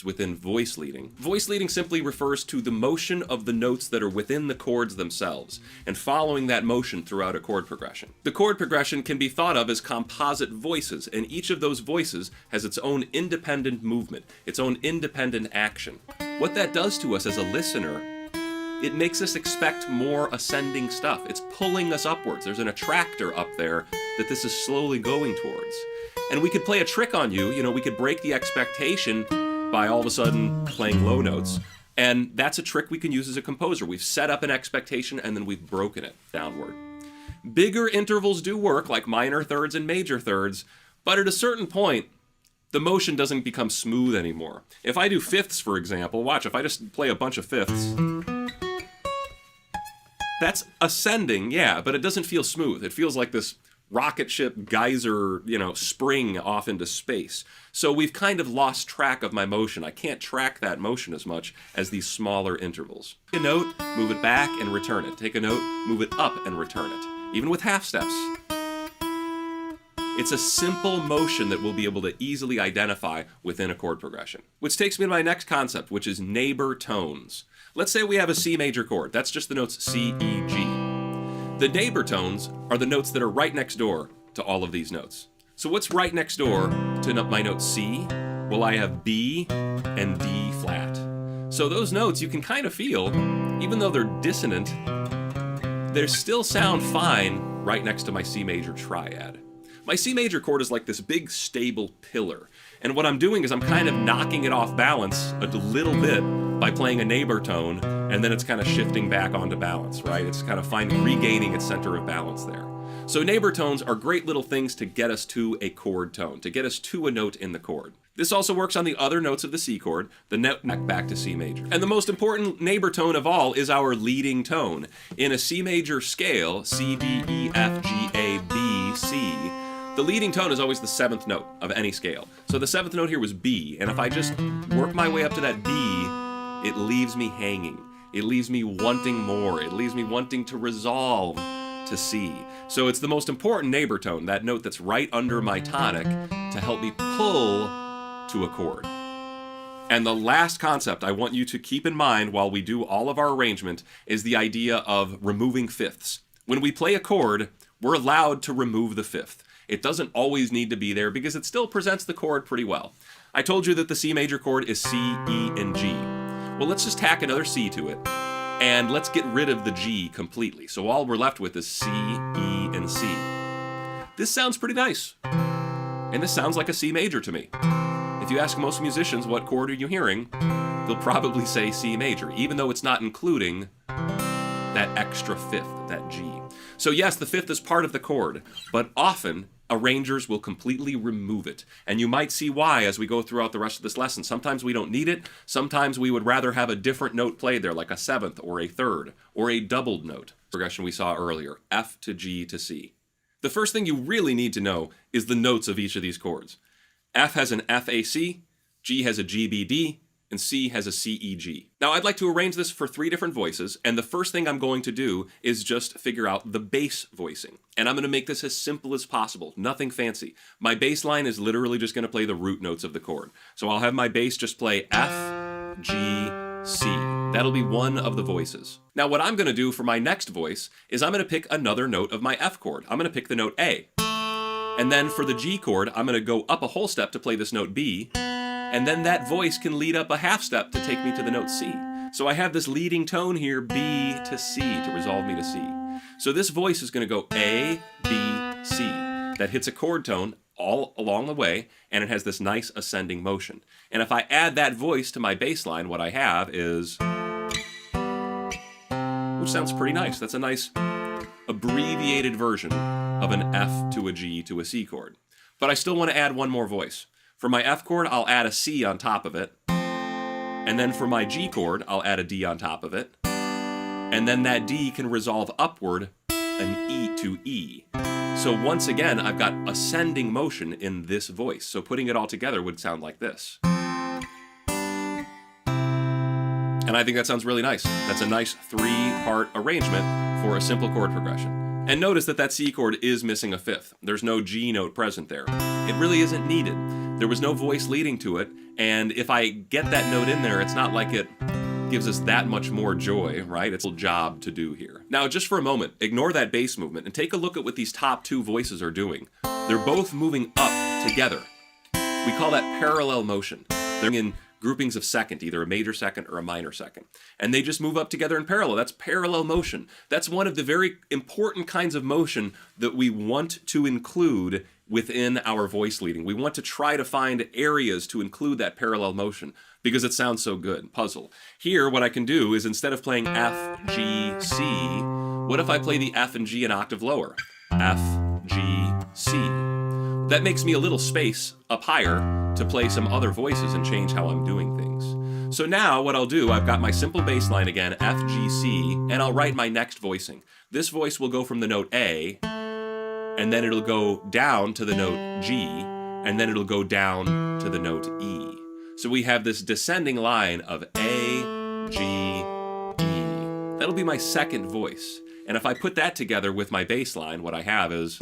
within voice leading. Voice leading simply refers to the motion of the notes that are within the chords themselves, and following that motion throughout a chord progression. The chord progression can be thought of as composite voices, and each of those voices has its own independent movement, its own independent action. What that does to us as a listener, it makes us expect more ascending stuff. It's pulling us upwards. There's an attractor up there that this is slowly going towards. And we could play a trick on you. We could break the expectation by all of a sudden playing low notes. And that's a trick we can use as a composer. We've set up an expectation and then we've broken it downward. Bigger intervals do work, like minor thirds and major thirds, but at a certain point, the motion doesn't become smooth anymore. If I do fifths, for example, watch, if I just play a bunch of fifths, that's ascending, yeah, but it doesn't feel smooth. It feels like this rocket ship geyser, spring off into space. So we've kind of lost track of my motion. I can't track that motion as much as these smaller intervals. Take a note, move it back, and return it. Take a note, move it up, and return it. Even with half steps. It's a simple motion that we'll be able to easily identify within a chord progression. Which takes me to my next concept, which is neighbor tones. Let's say we have a C major chord. That's just the notes C, E, G. The neighbor tones are the notes that are right next door to all of these notes. So what's right next door to my note C? Well, I have B and D flat. So those notes you can kind of feel, even though they're dissonant, they still sound fine right next to my C major triad. My C major chord is like this big stable pillar. And what I'm doing is I'm kind of knocking it off balance a little bit by playing a neighbor tone, and then it's kind of shifting back onto balance, right? It's kind of regaining its center of balance there. So neighbor tones are great little things to get us to a chord tone, to get us to a note in the chord. This also works on the other notes of the C chord, the note neck back to C major. And the most important neighbor tone of all is our leading tone. In a C major scale, C, D, E, F, G, A, B, C, the leading tone is always the seventh note of any scale. So the seventh note here was B, and if I just work my way up to that B, it leaves me hanging. It leaves me wanting more. It leaves me wanting to resolve to C. So it's the most important neighbor tone, that note that's right under my tonic, to help me pull to a chord. And the last concept I want you to keep in mind while we do all of our arrangement is the idea of removing fifths. When we play a chord, we're allowed to remove the fifth. It doesn't always need to be there because it still presents the chord pretty well. I told you that the C major chord is C, E, and G. Well, let's just tack another C to it, and let's get rid of the G completely. So all we're left with is C, E, and C. This sounds pretty nice, and this sounds like a C major to me. If you ask most musicians what chord are you hearing, they'll probably say C major, even though it's not including that extra fifth, that G. So yes, the fifth is part of the chord, but often arrangers will completely remove it. And you might see why as we go throughout the rest of this lesson. Sometimes we don't need it. Sometimes we would rather have a different note played there, like a seventh or a third or a doubled note. Progression we saw earlier, F to G to C. The first thing you really need to know is the notes of each of these chords. F has an FAC, G has a GBD, and C has a CEG. Now I'd like to arrange this for 3 different voices, and the first thing I'm going to do is just figure out the bass voicing. And I'm going to make this as simple as possible, nothing fancy. My bass line is literally just going to play the root notes of the chord. So I'll have my bass just play F, G, C. That'll be one of the voices. Now what I'm going to do for my next voice is I'm going to pick another note of my F chord. I'm going to pick the note A. And then for the G chord, I'm going to go up a whole step to play this note B. And then that voice can lead up a half step to take me to the note C. So I have this leading tone here, B to C, to resolve me to C. So this voice is going to go A, B, C. That hits a chord tone all along the way, and it has this nice ascending motion. And if I add that voice to my bass line, what I have is, which sounds pretty nice. That's a nice abbreviated version of an F to a G to a C chord. But I still want to add one more voice. For my F chord, I'll add a C on top of it. And then for my G chord, I'll add a D on top of it. And then that D can resolve upward an E to E. So once again, I've got ascending motion in this voice. So putting it all together would sound like this. And I think that sounds really nice. That's a nice 3-part arrangement for a simple chord progression. And notice that that C chord is missing a fifth. There's no G note present there. It really isn't needed. There was no voice leading to it, And if I get that note in there, it's not like it gives us that much more joy, right? It's a job to do here. Now, just for a moment, ignore that bass movement and take a look at what these top two voices are doing. They're both moving up together. We call that parallel motion. They're in groupings of second, either a major second or a minor second. And they just move up together in parallel. That's parallel motion. That's one of the very important kinds of motion that we want to include within our voice leading. We want to try to find areas to include that parallel motion because it sounds so good. Puzzle. Here, what I can do is instead of playing F, G, C, what if I play the F and G an octave lower? F, G, C. That makes me a little space up higher to play some other voices and change how I'm doing things. So now what I'll do, I've got my simple bass line again, F, G, C, and I'll write my next voicing. This voice will go from the note A, and then it'll go down to the note G, and then it'll go down to the note E. So we have this descending line of A, G, E. That'll be my second voice. And if I put that together with my bass line, what I have is...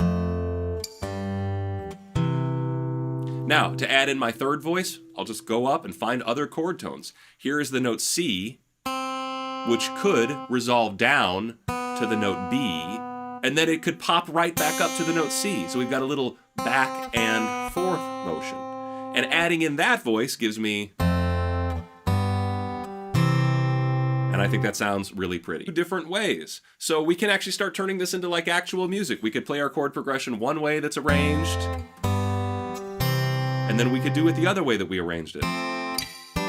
Now, to add in my third voice, I'll just go up and find other chord tones. Here is the note C, which could resolve down to the note B, and then it could pop right back up to the note C. So we've got a little back and forth motion. And adding in that voice gives me... And I think that sounds really pretty. Two different ways. So we can actually start turning this into like actual music. We could play our chord progression one way that's arranged, and then we could do it the other way that we arranged it.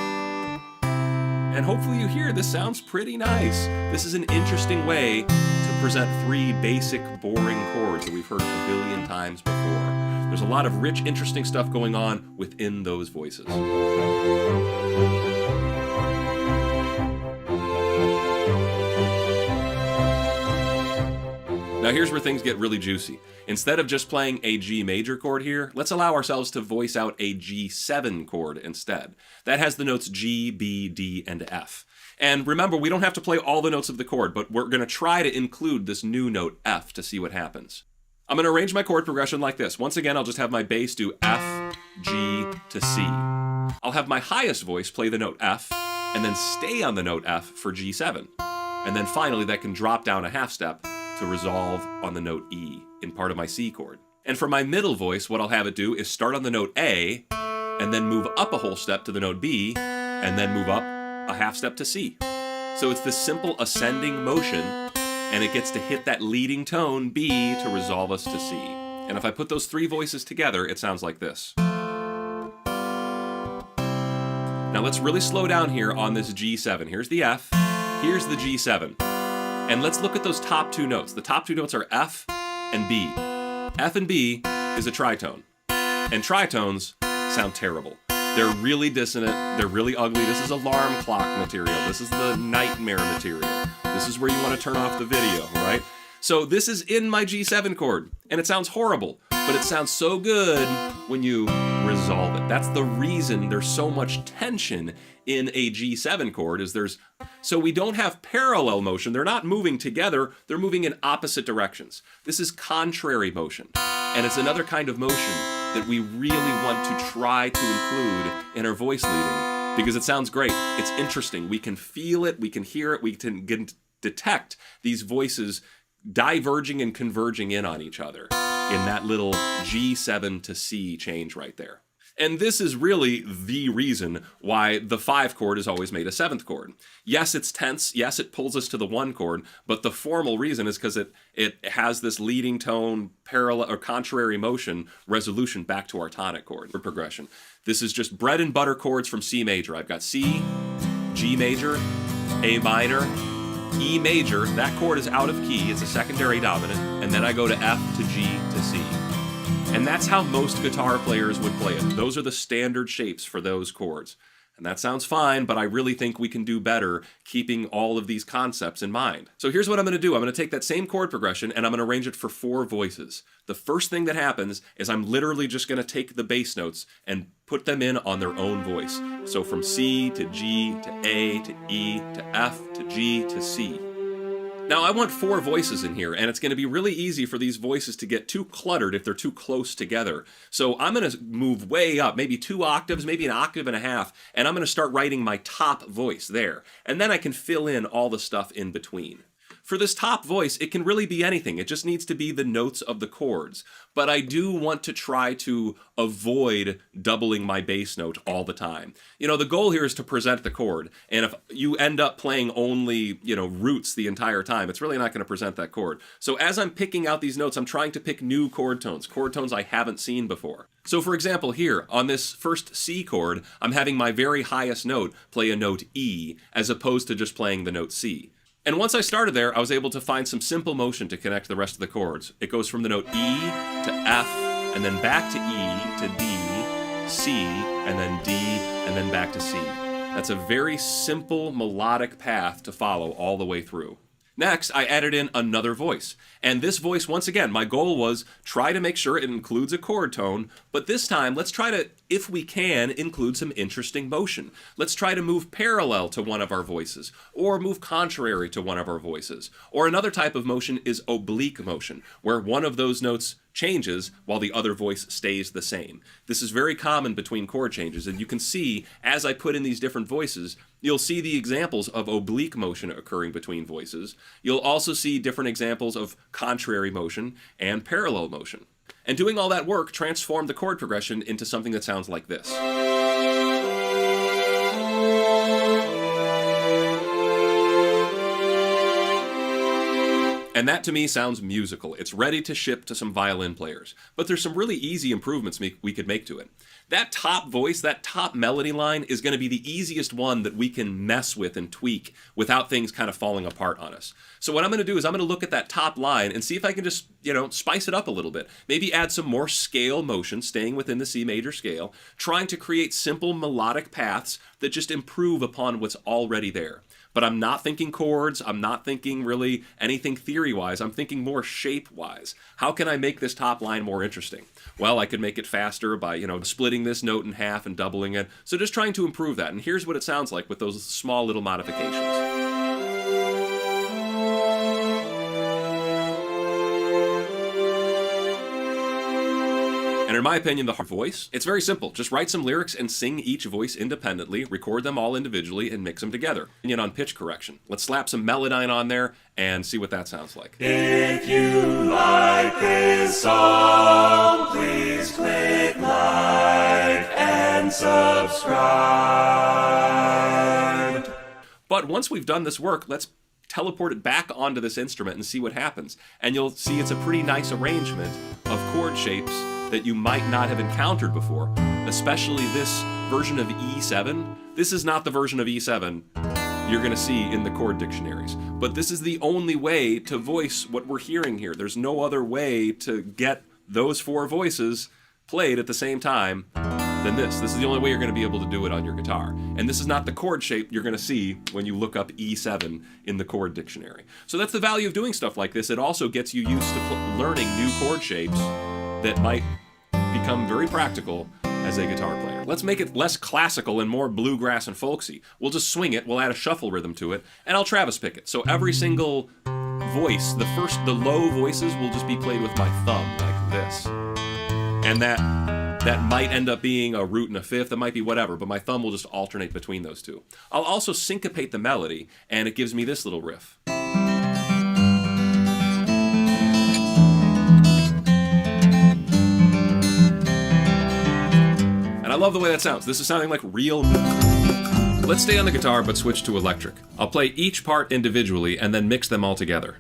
And hopefully you hear this sounds pretty nice. This is an interesting way to present three basic, boring chords that we've heard a billion times before. There's a lot of rich, interesting stuff going on within those voices. Now here's where things get really juicy. Instead of just playing a G major chord here, let's allow ourselves to voice out a G7 chord instead. That has the notes G, B, D, and F. And remember, we don't have to play all the notes of the chord, but we're going to try to include this new note F to see what happens. I'm going to arrange my chord progression like this. Once again, I'll just have my bass do F, G to C. I'll have my highest voice play the note F, and then stay on the note F for G7. And then finally, that can drop down a half step to resolve on the note E in part of my C chord. And for my middle voice, what I'll have it do is start on the note A, and then move up a whole step to the note B, and then move up a half step to C. So it's this simple ascending motion, and it gets to hit that leading tone B to resolve us to C. And if I put those three voices together, it sounds like this. Now let's really slow down here on this G7. Here's the F, here's the G7. And let's look at those top two notes. The top two notes are F and B. F and B is a tritone. And tritones sound terrible. They're really dissonant. They're really ugly. This is alarm clock material. This is the nightmare material. This is where you want to turn off the video, right? So this is in my G7 chord, and it sounds horrible, but it sounds so good when you resolve it. That's the reason there's so much tension in a G7 chord, is so we don't have parallel motion. They're not moving together, they're moving in opposite directions. This is contrary motion, and it's another kind of motion that we really want to try to include in our voice leading because it sounds great. It's interesting. We can feel it, we can hear it, we can detect these voices diverging and converging in on each other in that little G7 to C change right there. And this is really the reason why the 5 chord is always made a 7th chord. Yes, it's tense. Yes, it pulls us to the 1 chord, but the formal reason is because it has this leading tone, parallel or contrary motion resolution back to our tonic chord for progression. This is just bread and butter chords from C major. I've got C, G major, A minor, E major. That chord is out of key. It's a secondary dominant. And then I go to F to G to C. And that's how most guitar players would play it. Those are the standard shapes for those chords. And that sounds fine, but I really think we can do better keeping all of these concepts in mind. So here's what I'm going to do. I'm going to take that same chord progression and I'm going to arrange it for 4 voices. The first thing that happens is I'm literally just going to take the bass notes and put them in on their own voice. So from C to G to A to E to F to G to C. Now I want 4 voices in here, and it's going to be really easy for these voices to get too cluttered if they're too close together. So I'm going to move way up, maybe 2 octaves, maybe an octave and a half, and I'm going to start writing my top voice there. And then I can fill in all the stuff in between. For this top voice, it can really be anything. It just needs to be the notes of the chords. But I do want to try to avoid doubling my bass note all the time. You know, the goal here is to present the chord. And if you end up playing only, roots the entire time, it's really not going to present that chord. So as I'm picking out these notes, I'm trying to pick new chord tones I haven't seen before. So for example, here on this first C chord, I'm having my very highest note play a note E, as opposed to just playing the note C. And once I started there, I was able to find some simple motion to connect the rest of the chords. It goes from the note E to F, and then back to E, to D, C, and then D, and then back to C. That's a very simple melodic path to follow all the way through. Next, I added in another voice. And this voice, once again, my goal was try to make sure it includes a chord tone, but this time let's try to, if we can, include some interesting motion. Let's try to move parallel to one of our voices, or move contrary to one of our voices. Or another type of motion is oblique motion, where one of those notes changes while the other voice stays the same. This is very common between chord changes, and you can see, as I put in these different voices, you'll see the examples of oblique motion occurring between voices. You'll also see different examples of contrary motion and parallel motion. And doing all that work transformed the chord progression into something that sounds like this. And that to me sounds musical. It's ready to ship to some violin players. But there's some really easy improvements we could make to it. That top voice, that top melody line is going to be the easiest one that we can mess with and tweak without things kind of falling apart on us. So what I'm going to do is I'm going to look at that top line and see if I can just, spice it up a little bit. Maybe add some more scale motion, staying within the C major scale, trying to create simple melodic paths that just improve upon what's already there. But I'm not thinking chords, I'm not thinking really anything theory-wise, I'm thinking more shape-wise. How can I make this top line more interesting? Well, I could make it faster by, splitting this note in half and doubling it. So just trying to improve that. And here's what it sounds like with those small little modifications. And in my opinion, the voice, it's very simple. Just write some lyrics and sing each voice independently, record them all individually, and mix them together. And on pitch correction. Let's slap some Melodyne on there and see what that sounds like. If you like this song, please click like and subscribe. But once we've done this work, let's teleport it back onto this instrument and see what happens. And you'll see it's a pretty nice arrangement of chord shapes that you might not have encountered before, especially this version of E7. This is not the version of E7 you're going to see in the chord dictionaries, but this is the only way to voice what we're hearing here. There's no other way to get those 4 voices played at the same time than this. This is the only way you're going to be able to do it on your guitar. And this is not the chord shape you're going to see when you look up E7 in the chord dictionary. So that's the value of doing stuff like this. It also gets you used to learning new chord shapes that might become very practical as a guitar player. Let's make it less classical and more bluegrass and folksy. We'll just swing it, we'll add a shuffle rhythm to it, and I'll Travis pick it. So every single voice, the low voices will just be played with my thumb like this. And that might end up being a root and a fifth, it might be whatever, but my thumb will just alternate between those two. I'll also syncopate the melody, and it gives me this little riff. I love the way that sounds. This is sounding like real music. Let's stay on the guitar but switch to electric. I'll play each part individually and then mix them all together.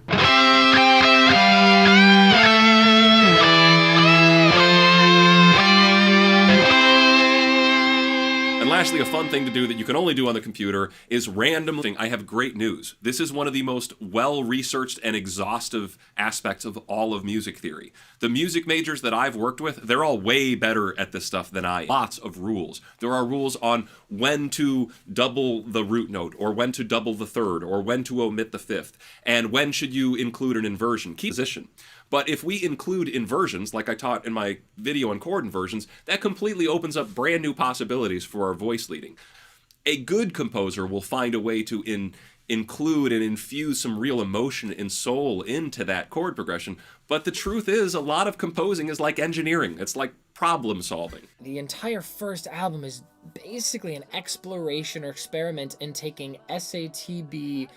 And lastly, a fun thing to do that you can only do on the computer is randomly. I have great news. This is one of the most well-researched and exhaustive aspects of all of music theory. The music majors that I've worked with, they're all way better at this stuff than I am. Lots of rules. There are rules on when to double the root note, or when to double the third, or when to omit the fifth, and when should you include an inversion. Key position. But if we include inversions, like I taught in my video on chord inversions, that completely opens up brand new possibilities for our voice leading. A good composer will find a way to include and infuse some real emotion and soul into that chord progression. But the truth is, a lot of composing is like engineering. It's like problem solving. The entire first album is basically an exploration or experiment in taking SATB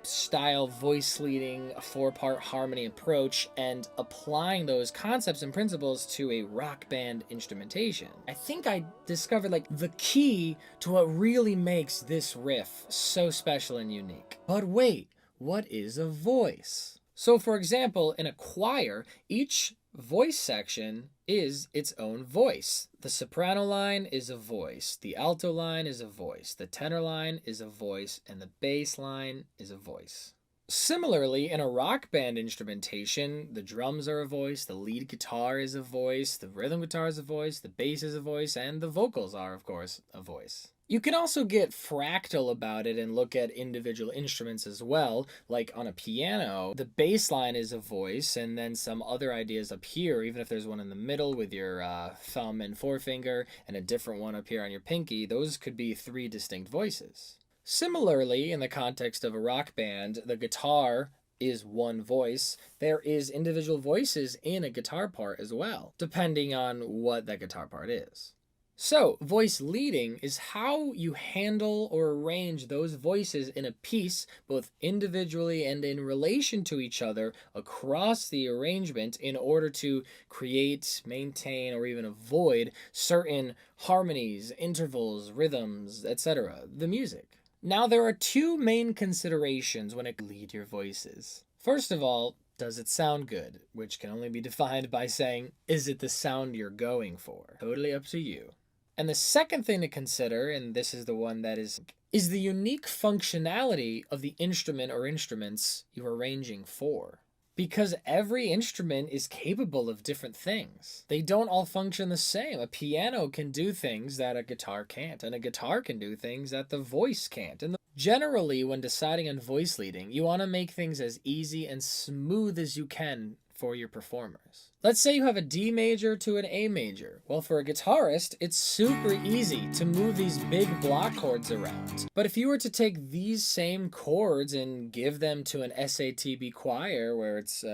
style voice leading, a 4-part harmony approach, and applying those concepts and principles to a rock band instrumentation. I think I discovered like the key to what really makes this riff so special and unique. But wait, what is a voice? So for example, in a choir, each voice section is its own voice. The soprano line is a voice, the alto line is a voice, the tenor line is a voice, and the bass line is a voice. Similarly, in a rock band instrumentation, the drums are a voice, the lead guitar is a voice, the rhythm guitar is a voice, the bass is a voice, and the vocals are, of course, a voice. You can also get fractal about it and look at individual instruments as well. Like on a piano, the bass line is a voice, and then some other ideas up here, even if there's one in the middle with your thumb and forefinger, and a different one up here on your pinky, those could be 3 distinct voices. Similarly, in the context of a rock band, the guitar is one voice. There is individual voices in a guitar part as well, depending on what that guitar part is. So, voice leading is how you handle or arrange those voices in a piece, both individually and in relation to each other across the arrangement in order to create, maintain, or even avoid certain harmonies, intervals, rhythms, etc. The music. Now, there are 2 main considerations when it lead your voices. First of all, does it sound good? Which can only be defined by saying, is it the sound you're going for? Totally up to you. And the second thing to consider, and this is the one that is the unique functionality of the instrument or instruments you're arranging for. Because every instrument is capable of different things. They don't all function the same. A piano can do things that a guitar can't, and a guitar can do things that the voice can't. And generally, when deciding on voice leading, you want to make things as easy and smooth as you can for your performers. Let's say you have a D major to an A major. Well, for a guitarist, it's super easy to move these big block chords around. But if you were to take these same chords and give them to an SATB choir, where it's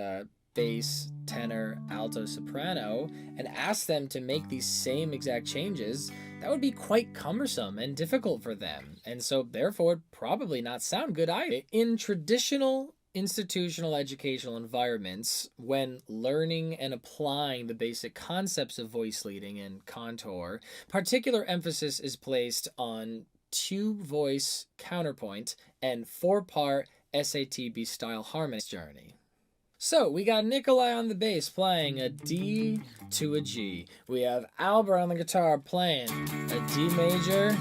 bass, tenor, alto, soprano, and ask them to make these same exact changes, that would be quite cumbersome and difficult for them. And so therefore, it'd probably not sound good either. In traditional institutional educational environments, when learning and applying the basic concepts of voice leading and contour, particular emphasis is placed on 2-voice counterpoint and 4-part SATB style harmony journey. So we got Nikolai on the bass playing a D to a G. We have Albert on the guitar playing a D major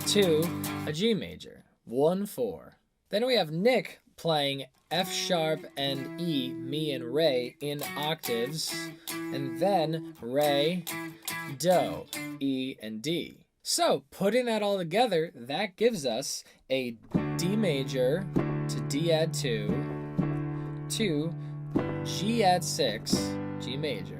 to a G major. 1-4. Then we have Nick playing F sharp and E, mi and re in octaves, and then re, do, E and D. So putting that all together, that gives us a D major to D add 2 to G add 6, G major.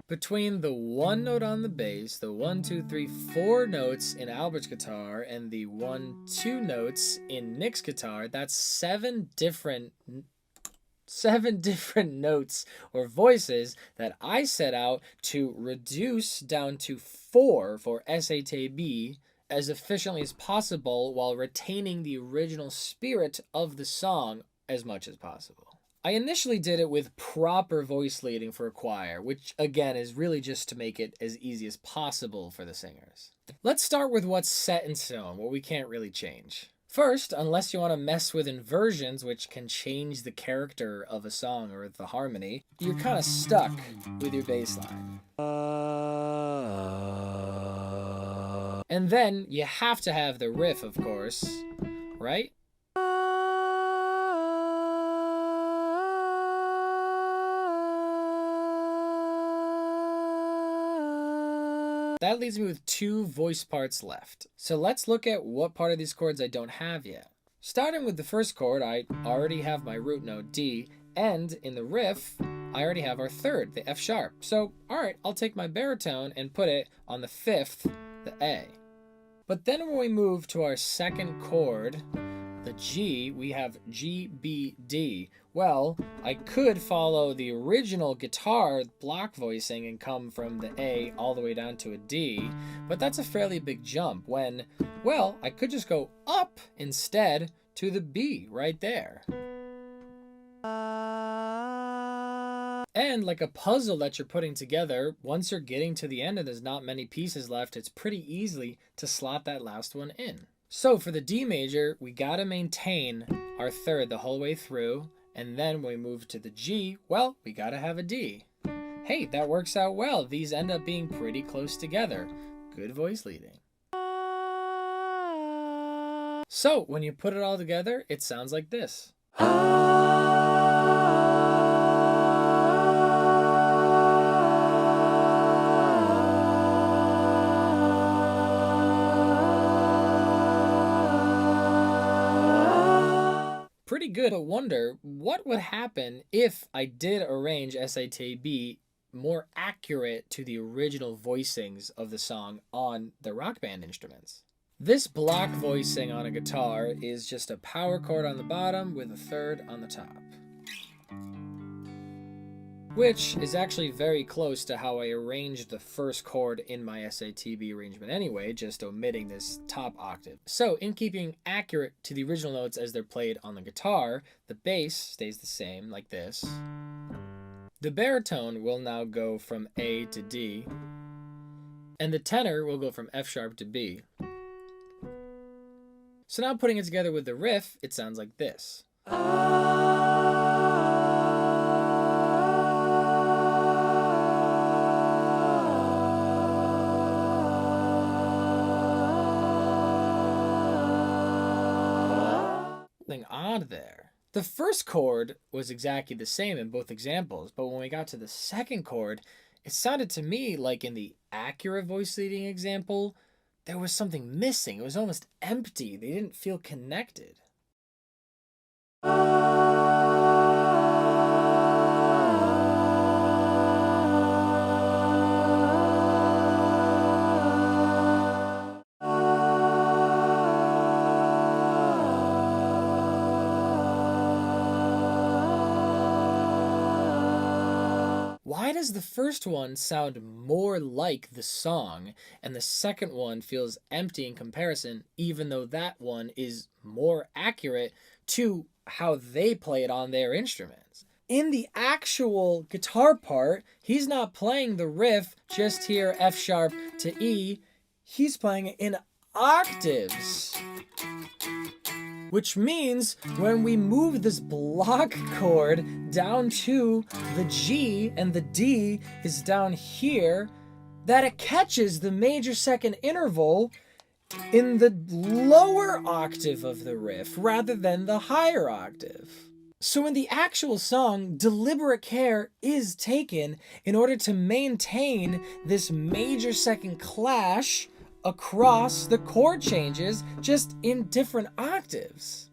Between the 1 note on the bass, the 1, 2, 3, 4 notes in Albert's guitar, and the 1, 2 notes in Nick's guitar, that's 7 different notes or voices that I set out to reduce down to 4 for SATB as efficiently as possible while retaining the original spirit of the song as much as possible. I initially did it with proper voice leading for a choir, which again is really just to make it as easy as possible for the singers. Let's start with what's set in stone, what we can't really change. First, unless you want to mess with inversions, which can change the character of a song or the harmony, you're kind of stuck with your bass line. And then you have to have the riff, of course, right? That leaves me with 2 voice parts left. So let's look at what part of these chords I don't have yet. Starting with the first chord, I already have my root note D, and in the riff, I already have our 3rd, the F sharp. So, alright, I'll take my baritone and put it on the 5th, the A. But then when we move to our second chord, the G, we have G, B, D. Well, I could follow the original guitar block voicing and come from the A all the way down to a D, but that's a fairly big jump when, well, I could just go up instead to the B right there. And like a puzzle that you're putting together, once you're getting to the end and there's not many pieces left, it's pretty easy to slot that last one in. So for the D major, we gotta maintain our third the whole way through, and then when we move to the G, well, we gotta have a D. Hey, that works out well. These end up being pretty close together. Good voice leading. So when you put it all together, it sounds like this. Pretty good. I wonder what would happen if I did arrange SATB more accurate to the original voicings of the song on the Rock Band instruments. This block voicing on a guitar is just a power chord on the bottom with a third on the top, which is actually very close to how I arranged the first chord in my SATB arrangement anyway, just omitting this top octave. So in keeping accurate to the original notes as they're played on the guitar, the bass stays the same like this. The baritone will now go from A to D, and the tenor will go from F sharp to B. So now putting it together with the riff, it sounds like this. Something odd there. The first chord was exactly the same in both examples, but when we got to the second chord, it sounded to me like in the accurate voice leading example, there was something missing. It was almost empty. They didn't feel connected. Why does the first one sound more like the song and the second one feels empty in comparison, even though that one is more accurate to how they play it on their instruments? In the actual guitar part, he's not playing the riff just here F sharp to E, he's playing it in octaves. Which means when we move this block chord down to the G and the D is down here, that it catches the major second interval in the lower octave of the riff rather than the higher octave. So in the actual song, deliberate care is taken in order to maintain this major second clash across the chord changes, just in different octaves.